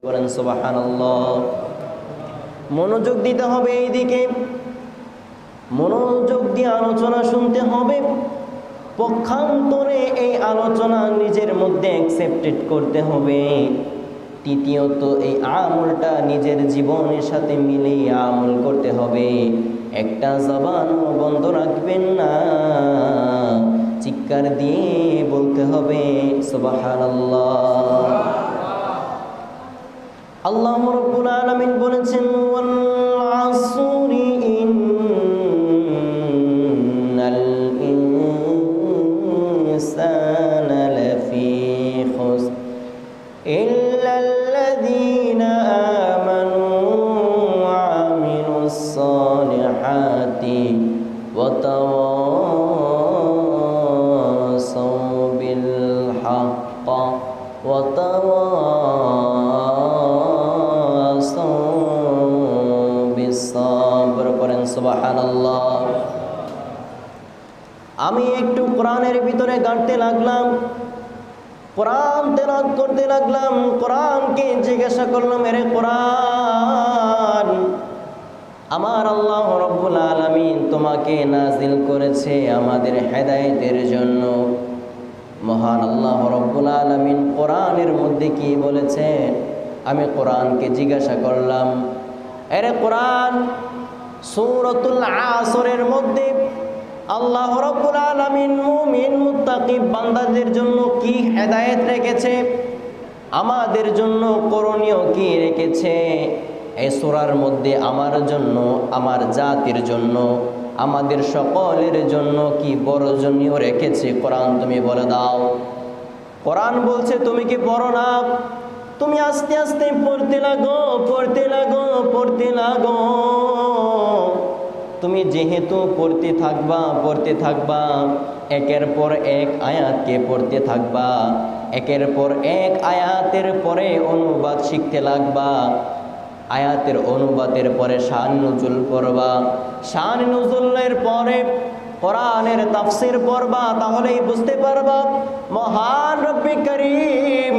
বলেন সুবহানাল্লাহ। মনোযোগ দিতে হবে এই দিকে, মনোযোগ দিয়ে আলোচনা শুনতে হবে। পক্ষান্তরে এই আলোচনা নিজের মধ্যে অ্যাকসেপ্টেড করতে হবে। তৃতীয়ত এই আমলটা নিজের জীবনের সাথে মিলিয়ে আমল করতে হবে। একটা জবানও বন্ধ রাখবেন না, চিৎকার দিয়ে বলতে হবে সুবহানাল্লাহ। আল্লাহ রাব্বুল আলামিন বলেছেন ওয়াল আসরি ইন্নাল ইনসানা লাফি খুসর ইল্লাল্লাযীনা আমানু ওয়া আমিলুস সালিহাতি ওয়া তাওয়াসাউ বিল হাক্ক ওয়া সুবহানাল্লাহ। আমি একটু কোরআনের ভিতরে গাঁটতে লাগলাম, কোরআন তেলাওয়াত করতে লাগলাম। কোরআনকে জিজ্ঞাসা করলাম, এরে কোরআন, আমার আল্লাহ রাব্বুল আলামিন তোমাকে নাজিল করেছে আমাদের হেদায়েতের জন্য। মহান আল্লাহ রাব্বুল আলামিন কোরআনের মধ্যে কি বলেছেন? আমি কোরআনকে জিজ্ঞাসা করলাম, এরে কোরআন, সূরাতুল আসরের মধ্যে আল্লাহ রাব্বুল আলামিন মুমিন মুত্তাকি বান্দাদের জন্য কি হেদায়েত রেখেছে, আমাদের জন্য করণীয় কি রেখেছে? এই সূরার মধ্যে আমার জন্য, আমার জাতির জন্য, আমাদের সকলের জন্য কি বর্জনীয় রেখেছে? কোরআন তুমি বলে দাও। কোরআন বলছে তুমি কি পড়ো না? তুমি আস্তে আস্তে পড়তে লাগো, পড়তে লাগো, পড়তে লাগো। তুমি যেহেতু পড়তে থাকবা, একের পর এক আয়াতকে পড়তে থাকবা, একের পর এক আয়াতের পরে অনুবাদ শিখতে লাগবা, আয়াতের অনুবাদের পরে শান নুজুল পড়বা, শান নুজুলের পরে কোরআনের তাফসীর পড়বা, তাহলেই বুঝতে পারবা মহান রব্বে করিম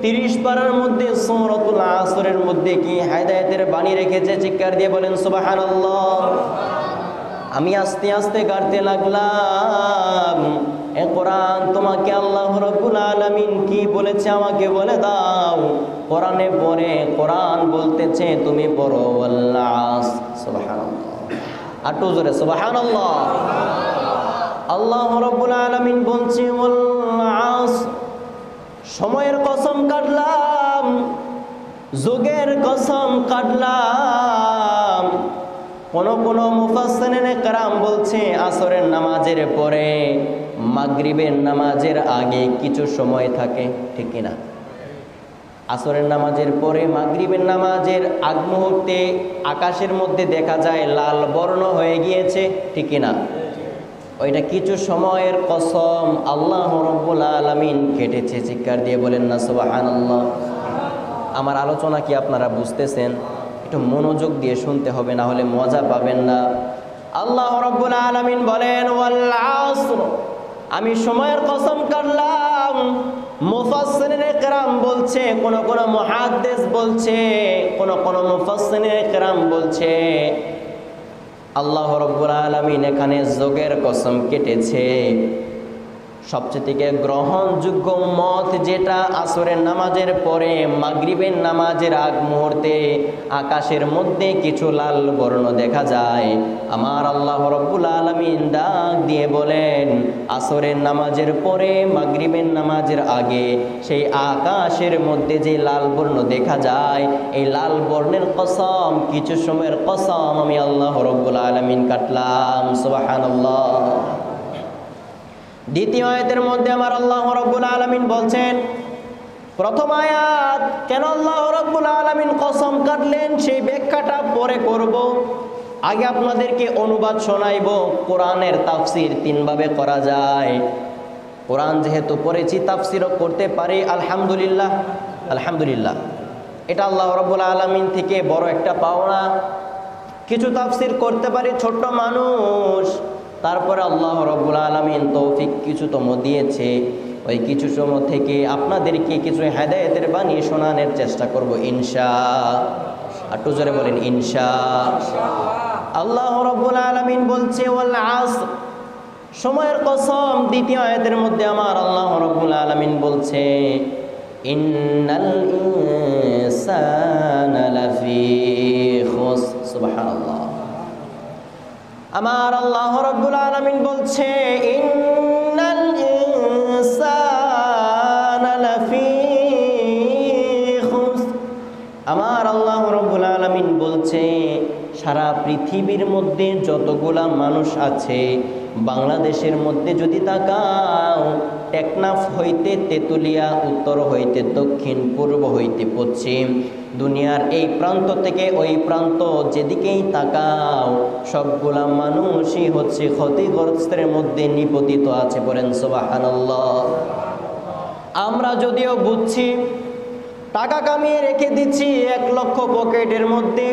30 পারার মধ্যে সূরাতুল আসরের মধ্যে কি হেদায়েতের বাণী রেখেছে। চিৎকার দিয়ে বলেন সুবহানাল্লাহ। আমি আস্তে আস্তে গাড়তে লাগলাম, এ কোরআন তোমাকে আল্লাহ রাব্বুল আলামিন কি বলেছে আমাকে বলে দাও। কোরআনে পড়ে কোরআন বলতেছে তুমি পড়ো আল্লাহ। সুবহানাল্লাহ, আটু জোরে সুবহানাল্লাহ। আল্লাহ রাব্বুল আলামিন বলছে ওয়াল সময়ের কসম কাটলাম, যুগের কসম কাটলাম। কোন মুফাসসিরিনে কেরাম বলছে আসরের নামাজের পরে মাগরিবের নামাজের আগে কিছু সময় থাকে, ঠিক কিনা? আসরের নামাজের পরে মাগরিবের নামাজের আগ মুহূর্তে আকাশের মধ্যে দেখা যায় লাল বর্ণ হয়ে গিয়েছে, ঠিক কিনা? ওইটা কিছু সময়ের কসম আল্লাহ রাব্বুল আলামিন কেটেছে। চিৎকার দিয়ে বলেন না সুবহানাল্লাহ। আমার আলোচনা কি আপনারা বুঝতেছেন? একটু মনোযোগ দিয়ে শুনতে হবে, না হলে মজা পাবেন না। আল্লাহ রাব্বুল আলামিন বলেন ওয়াল আসর, আমি সময়ের কসম কাটলাম। মুফাসসিরিনে কেরাম বলছে, কোন মুহাদ্দিস বলছে, কোন মুফাসসিরিনে কেরাম বলছে আল্লাহ রাব্বুল আলামিন এখানে যোগের কসম কেটেছে। সবচেয়ে গ্রহণযোগ্য মত যেটা, আসরের নামাজের পরে মাগরিবের নামাজের আগ মুহূর্তে আকাশের মধ্যে কিছু লাল বর্ণ দেখা যায়। আমার আল্লাহ রাব্বুল আলামিন ডাক দিয়ে বলেন আসরের নামাজের পরে মাগরিবের নামাজের আগে সেই আকাশের মধ্যে যে লাল বর্ণ দেখা যায়, এই লাল বর্ণের কসম, কিছু সময়ের কসম আমি আল্লাহ রাব্বুল আলামিন কাটলাম। সুবহানাল্লাহ। দ্বিতীয় আয়াতের মধ্যে আমার আল্লাহ রাব্বুল আলামিন বলছেন, প্রথম আয়াত কেন আল্লাহ রাব্বুল আলামিন কসম কাটলেন সেই ব্যাখ্যাটা পরে করব। আগে আপনাদেরকে অনুবাদ শোনাইব। কোরআনের তাফসীর 3 ভাবে করা যায়। কোরআন যেহেতু পড়েছি, তাফসীরও করতে পারি, আলহামদুলিল্লাহ। আলহামদুলিল্লাহ, এটা আল্লাহ রাব্বুল আলামিন থেকে বড় একটা পাওনা। কিছু তাফসীর করতে পারি, ছোট্ট মানুষ, তারপরে আল্লাহ রাব্বুল আলামিন তৌফিক কিছুতম দিয়েছে। ওই কিছু সময় থেকে আপনাদেরকে কিছু হেদায়েতের বাণী শোনানোর চেষ্টা করব একটু জোরে বলেন আল্লাহ রাব্বুল আলামিন বলছে ওয়াল আসর, সময়ের কসম। দ্বিতীয় আয়াতের মধ্যে আমার আল্লাহ রাব্বুল আলামিন বলছে ইন্নাল ইনসানা লাফি খুসর। সুবহানাল্লাহ। আমার আল্লাহ রাব্বুল আলামিন বলছে ইন্নাল ইনসানা লাফি খুসর। আমার আল্লাহ রাব্বুল আলামিন বলছে সারা পৃথিবীর মধ্যে যতগুলা মানুষ আছে, বাংলাদেশের মধ্যে যদি তাকাও, টেকনাফ হইতে তেতুলিয়া, উত্তর হইতে দক্ষিণ, পূর্ব হইতে পশ্চিম, দুনিয়ার এই প্রান্ত থেকে ওই প্রান্ত যেদিকেই তাকাও, সবগুলা মানুষই হচ্ছে ক্ষতিগ্রস্তের মধ্যে নিপতিত আছে। বলেন সুবহানাল্লাহ। আমরা যদিও বুঝছি, টাকা কামিয়ে রেখে দিচ্ছি 1 লক্ষ পকেটের মধ্যে,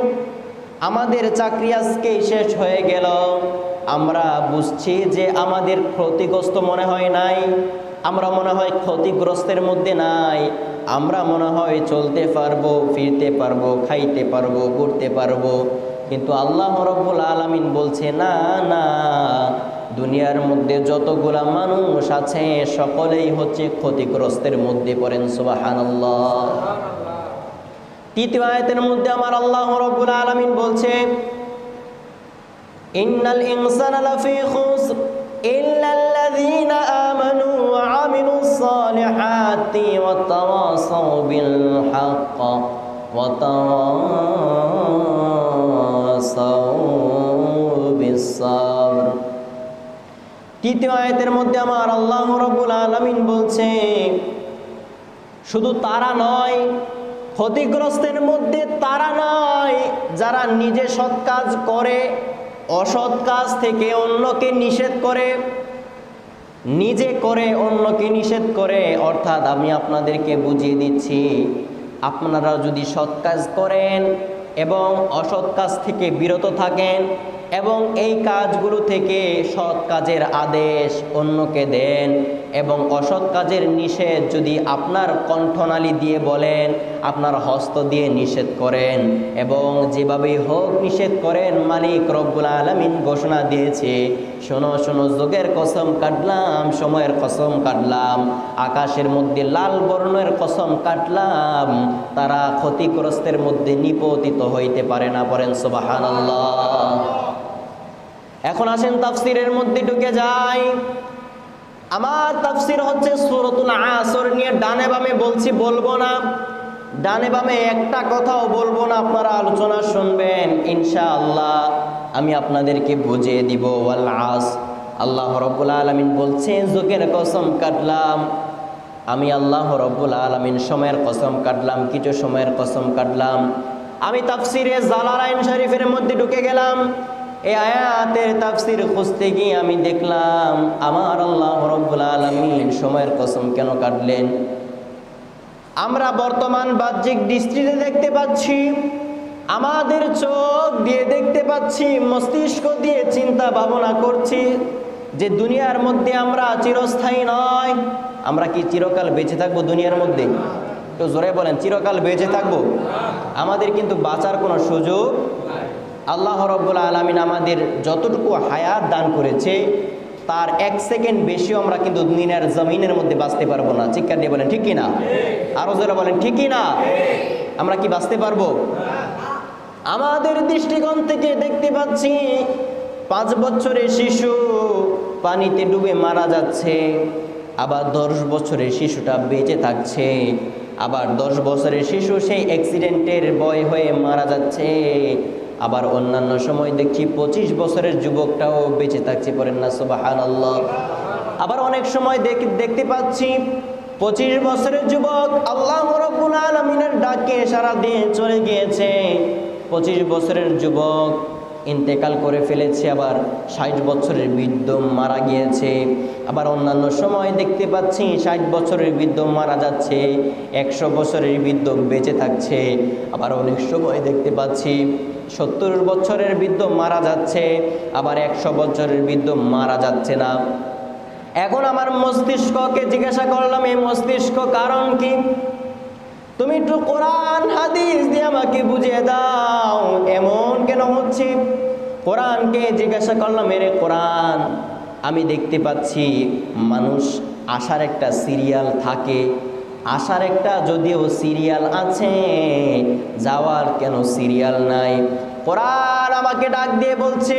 আমাদের চাকরি আজকেই শেষ হয়ে গেল, আমরা বুঝছি যে আমাদের ক্ষতিগ্রস্ত মনে হয় নাই, আমরা মনে হয় ক্ষতিগ্রস্তের মধ্যে নাই, আমরা মনে হয় চলতে পারবো, ফিরতে পারবো, খাইতে পারবো, ঘুরতে পারবো। কিন্তু আল্লাহ রাব্বুল আলামিন বলছে না না, দুনিয়ার মধ্যে যতগুলা মানুষ আছে সকলেই হচ্ছে ক্ষতিগ্রস্তের মধ্যে। পড়েন সুবহানাল্লাহ। তৃতীয় আয়াতের মধ্যে আমার আল্লাহ রাব্বুল আলামিন বলছে ইন্নাল ইনসানা লাফি খুসর ইল্লাল্লাযীনা আমানু ওয়া আমিলুস সালিহাতি ওয়া তাওয়াসাউ বিল হক্ক ওয়া তাওয়াসাউ বিস সাবর। তৃতীয় আয়াতের মধ্যে আমার আল্লাহ রাব্বুল আলামিন বলছে শুধু তারা নয়, ক্ষতিগ্রস্তের মধ্যে তারা নয় যারা নিজে সৎ কাজ করে, অসৎ কাজ থেকে অন্যকে নিষেধ করে, নিজে করে অন্যকে নিষেধ করে। অর্থাৎ আমি আপনাদেরকে বুঝিয়ে দিচ্ছি, আপনারা যদি সৎ কাজ করেন এবং অসৎ কাজ থেকে বিরত থাকেন এবং এই কাজগুলো থেকে সৎ কাজের আদেশ অন্যকে দেন এবং অসৎ কাজের নিষেধ যদি আপনার কণ্ঠনালী দিয়ে বলেন, আপনার হস্ত দিয়ে নিষেধ করেন এবং যেভাবেই হোক নিষেধ করেন, মালিক রব্বুল আলামিন ঘোষণা দিয়েছে, শোনো শোনো, যোগের কসম কাটলাম, সময়ের কসম কাটলাম, আকাশের মধ্যে লাল বর্ণের কসম কাটলাম, তারা ক্ষতিগ্রস্তের মধ্যে নিপতিত হইতে পারে না। পড়েন সুবহানাল্লাহ। এখন আসেন তাফসিরের মধ্যে ঢুকে যাই। আমার তাফসির হচ্ছে সূরাতুল আসর নিয়ে ডানে বামে বলছি, বলবো না, ডানে বামে একটা কথাও বলবো না, আপনারা আলোচনা শুনবেন ইনশাআল্লাহ, আমি আপনাদেরকে বুঝিয়ে দিব। ওয়াল আসর, আল্লাহ রাব্বুল আলামিন বলছে যোগের কসম কাটলাম, আমি আল্লাহ রাব্বুল আলামিন সময়ের কসম কাটলাম, কিছু সময়ের কসম কাটলাম। আমি তাফসিরে জালালাইন শরীফের মধ্যে ঢুকে গেলাম, এই আয়াতের তাফসির খুঁজতে গিয়ে আমি দেখলাম আমার আল্লাহ রাব্বুল আলামিন সময়ের কসম কেন কাটলেন। আমরা বর্তমান বাহ্যিক দৃষ্টিতে দেখতে পাচ্ছি, আমাদের চোখ দিয়ে দেখতে পাচ্ছি, মস্তিষ্ক দিয়ে চিন্তা ভাবনা করছি যে দুনিয়ার মধ্যে আমরা চিরস্থায়ী নয়। আমরা কি চিরকাল বেঁচে থাকবো দুনিয়ার মধ্যে? তো জোরে বলেন, চিরকাল বেঁচে থাকবো? আমাদের কিন্তু বাঁচার কোনো সুযোগ। আল্লাহ রাব্বুল আলামিন আমাদের যতটুকু হায়াত দান করেছে তার 1 সেকেন্ড বেশিও আমরা কিন্তু দুনিয়ার জমিনের মধ্যে বাঁচতে পারবো না। চিৎকার দিয়ে বলেন ঠিক কি না? আরো জোরে বলেন ঠিক কি না? আমরা কি বাঁচতে পারবো? আমাদের দৃষ্টিকোণ থেকে দেখতে পাচ্ছি 5 বছরের শিশু পানিতে ডুবে মারা যাচ্ছে, আবার 10 বছরের শিশুটা বেঁচে থাকছে, আবার 10 বছরের শিশু সেই অ্যাক্সিডেন্টের ভয় হয়ে মারা যাচ্ছে, আবার অন্যান্য সময় দেখছি 25 বছরের যুবকটাও বেঁচে থাকছে। পড়েন না সুবহানাল্লাহ। আবার অনেক সময় দেখতে পাচ্ছি 25 বছরের যুবক আল্লাহ রাব্বুল আলামিনের ডাকে সাড়া দিয়ে চলে গিয়েছে, 25 বছরের যুবক ইন্তেকাল করে ফেলেছে, আবার 60 বছরের বৃদ্ধ মারা গিয়েছে। আবার অন্যান্য সময় দেখতে পাচ্ছি 60 বছরের বৃদ্ধ মারা যাচ্ছে, 100 বছরের বৃদ্ধ বেঁচে থাকছে। আবার অনেক সময় দেখতে পাচ্ছি 70 বছরের বৃদ্ধ মারা যাচ্ছে, আবার 100 বছরের বৃদ্ধ মারা যাচ্ছে না। এখন আমার মস্তিষ্ককে জিজ্ঞাসা করলাম, এই মস্তিষ্ক কারণ কি? তুমি একটু কোরআন হাদিস দিয়ে আমাকে বুঝিয়ে দাও, এমন কেন হচ্ছে? কোরআনকে জিজ্ঞাসা করলাম, এরে কোরআন, আমি দেখতে পাচ্ছি মানুষ আসার একটা সিরিয়াল থাকে, আসার একটা যদিও সিরিয়াল আছে, যাওয়ার কেন সিরিয়াল নাই? কোরআন আমাকে ডাক দিয়ে বলছে,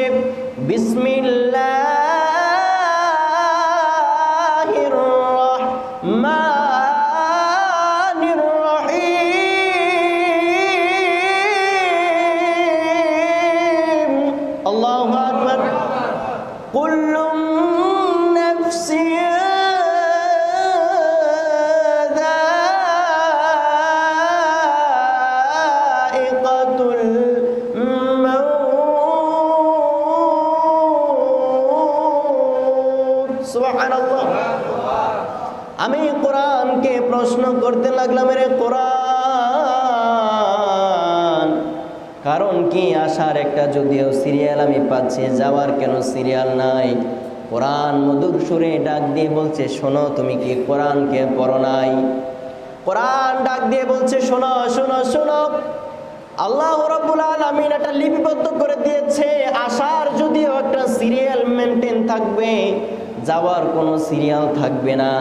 বিসমিল্লাহির রহমানির রহিম। আল্লাহু আকবার। কুল্লু নাফসিন যায়িকাতুল মাউত। সুবহানাল্লাহ। আমি কোরআনকে প্রশ্ন করতে লাগলাম, রে কোরআন, কারণ কি আসার একটা যদিও সিরিয়াল আমি পাচ্ছি, যাওয়ার কেন সিরিয়াল নাই? কোরআন মধুর সুরে ডাক দিয়ে বলছে, শোনো, তুমি কি কোরআনকে পড়ো নাই? কোরআন ডাক দিয়ে বলছে, শোনো শোনো শোনো, আল্লাহ রাব্বুল আলামিন এটা লিপিবদ্ধ করে দিয়েছে, আসার যদিও একটা সিরিয়াল মেনটেন থাকবে, যাওয়ার কোনো সিরিয়াল থাকবে না।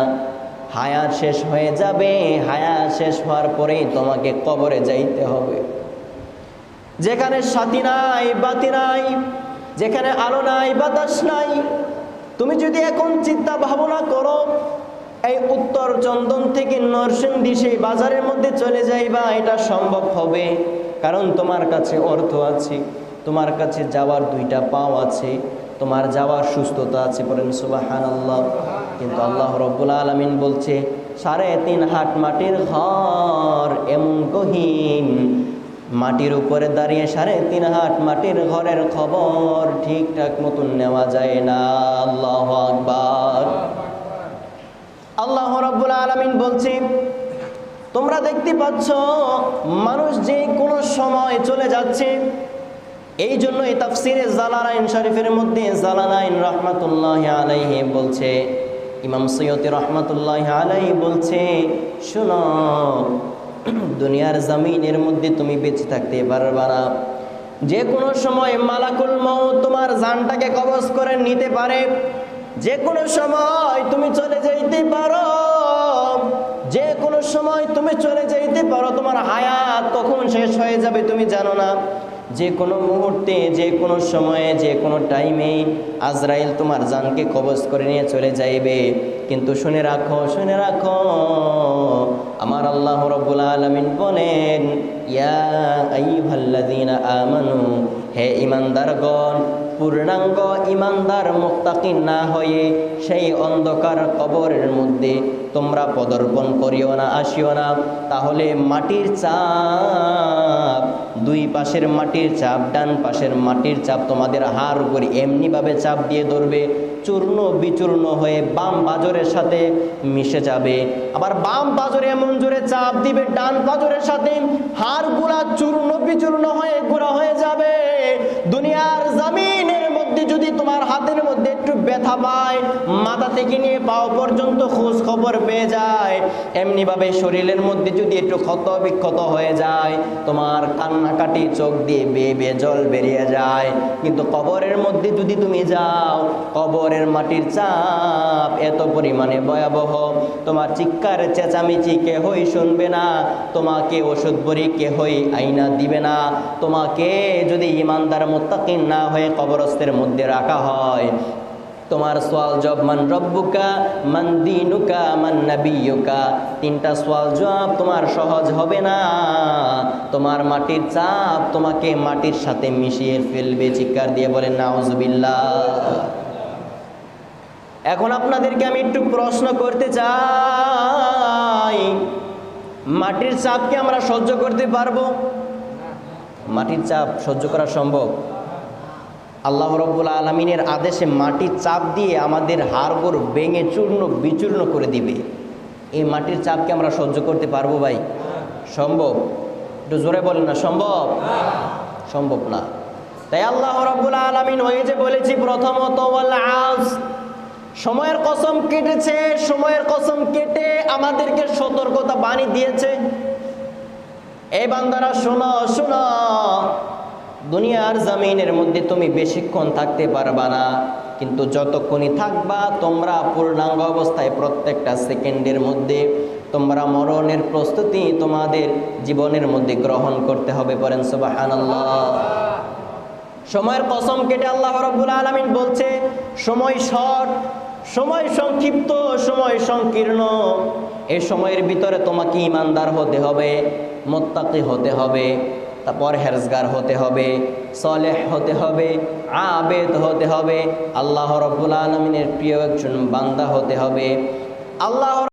হায়াত শেষ হয়ে যাবে, হায়াত শেষ হওয়ার পরেই তোমাকে কবরে যাইতে হবে। যেখানে সাথী নাই বাতি নাই, যেখানে আলো নাই বাতাস নাই, তুমি যদি এখন চিন্তা ভাবনা করো এই উত্তর চন্দন থেকে নরসিংদী সেই বাজারের মধ্যে চলে যাইবা, এটা সম্ভব হবে? কারণ তোমার কাছে অর্থ আছে, তোমার কাছে যাওয়ার দুইটা পাও আছে, তোমার যাওয়ার সুস্থতা আছে, বলেন সুবহানাল্লাহ। কিন্তু আল্লাহ রাব্বুল আলামিন বলছে, 3.5 হাত মাটির ঘর এমন গহীন, মাটির উপরে দাঁড়িয়ে 3.5 হাত মাটির ঘরের খবর ঠিকঠাক মতন নেওয়া যায় না। আল্লাহু আকবার। আল্লাহ রাব্বুল আলামিন বলছে, তোমরা দেখতে পাচ্ছ মানুষ যে কোনো সময় চলে যাচ্ছে। এই জন্য এই তাফসিরে জালালাইন শরীফের মধ্যে জালালাইন রাহমাতুল্লাহি আলাইহি বলছে, ইমাম সৈয়দী রাহমাতুল্লাহি আলাইহি বলছে, শোনো, দুনিয়ার জমিনের মধ্যে তুমি বেঁচে থাকতে পারবা না, যে কোনো সময় মালাকুল মউত তোমার জানটাকে কবজ করে নিতে পারে, যে কোনো সময় তুমি চলে যাইতে পারো, যে কোনো সময় তুমি চলে যাইতে পারো। তোমার হায়াত কখন শেষ হয়ে যাবে তুমি জানো না। যে কোনো মুহূর্তে, যে কোনো সময়ে, যে কোনো টাইমে আজরাইল তোমার জানকে কবজ করে নিয়ে চলে যাইবে। কিন্তু শুনে রাখো, শুনে রাখো, আমার আল্লাহ রাব্বুল আলামিন বলেন, ইয়া আইয়ুহাল্লাযীনা আমানু, হে ঈমানদারগণ, পূর্ণাঙ্গ ঈমানদার মুত্তাকিন না হয়ে সেই অন্ধকার কবরের মধ্যে তোমরা পদার্পণ করিও না, আসিও না। তাহলে মাটির চাপ, দুই পাশের মাটির চাপ, ডান পাশের মাটির চাপ তোমাদের হাড় উপরে এমনিভাবে চাপ দিয়ে ধরবে, চূর্ণ বিচূর্ণ হয়ে বাম পাঁজরের সাথে মিশে যাবে। আবার বাম পাঁজরে এমন জোরে চাপ দিবে, ডান পাঁজরের সাথে হাড়গুলা চূর্ণ বিচূর্ণ হয়ে গুঁড়া হয়ে যাবে। দুনিয়ার জমিনের মধ্যে যদি তোমার হাতের মধ্যে একটু ব্যথা পায়, মাথা থেকে নিয়ে পাও পর্যন্ত খোঁজ খবর পেয়ে যায়, এমনিভাবে শরীরের মধ্যে যদি একটু ক্ষত বিক্ষত হয়ে যায়, তোমার কান্নাকাটি চোখ দিয়ে বেয়ে বেয়ে জল বেরিয়ে যায়। কিন্তু কবরের মধ্যে যদি তুমি যাও, কবরের মাটির চাপ এত পরিমাণে ভয়াবহ, তোমার চিৎকার চেঁচামেচি কেহই শুনবে না, তোমাকে ওষুধ বড়ি কেহই আইনা দিবে না। তোমাকে যদি ঈমানদার মুত্তাকিন না হয়ে কবরস্থের মধ্যে রাখা হয়, তোমার সওয়াল জবাব, মান রব্বুকা, মান দীনুকা, মান নাবিয়ুকা, তিনটা সওয়াল জবাব তোমার সহজ হবে না। তোমার মাটির চাপ তোমাকে মাটির সাথে মিশিয়ে ফেলবে। চিৎকার দিয়ে বলেন নাউজুবিল্লাহ। এখন আপনাদেরকে আমি একটু প্রশ্ন করতে চাই, মাটির চাপকে আমরা সহ্য করতে পারবো? মাটির চাপ সহ্য করা সম্ভব? আল্লাহ রাব্বুল আলামিনের আদেশে মাটির চাপ দিয়ে আমাদের হাড়গোড় ভেঙে চূর্ণ বিচূর্ণ করে দিবে। এই মাটির চাপকে আমরা সহ্য করতে পারবো ভাই? সম্ভব? একটু জোরে বলেন না, সম্ভব? সম্ভব না। তাই আল্লাহ রাব্বুল আলামিন ওই যে বলেছি প্রথমত, ওয়াল আসর, সময়ের কসম কেটেছে, সময়ের কসম কেটে আমাদেরকে সতর্কতা বাণী দিয়েছে, এই বান্দারা শোনো শোনো, দুনিয়ার জমিনের মধ্যে তুমি বেশিক্ষণ থাকতে পারবা না, কিন্তু যতক্ষণই থাকবা তোমরা পূর্ণাঙ্গ অবস্থায় প্রত্যেকটা সেকেন্ডের মধ্যে তোমরা মরণের প্রস্তুতি তোমাদের জীবনের মধ্যে গ্রহণ করতে হবে। বলেন সুবহানাল্লাহ। সময়ের কসম কেটে আল্লাহ রাব্বুল আলামিন বলছে, সময় শর্ট, সময় সংক্ষিপ্ত, সময় সংকীর্ণ। এই সময়ের ভিতরে তোমাকে ঈমানদার হতে হবে, মুত্তাকি হতে হবে, তারপর পরহেজগার হতে হবে, সালেহ হতে হবে, আবেদ হতে হবে, আল্লাহ রাব্বুল আলামিনের প্রিয় একজন বান্দা হতে হবে। আল্লাহ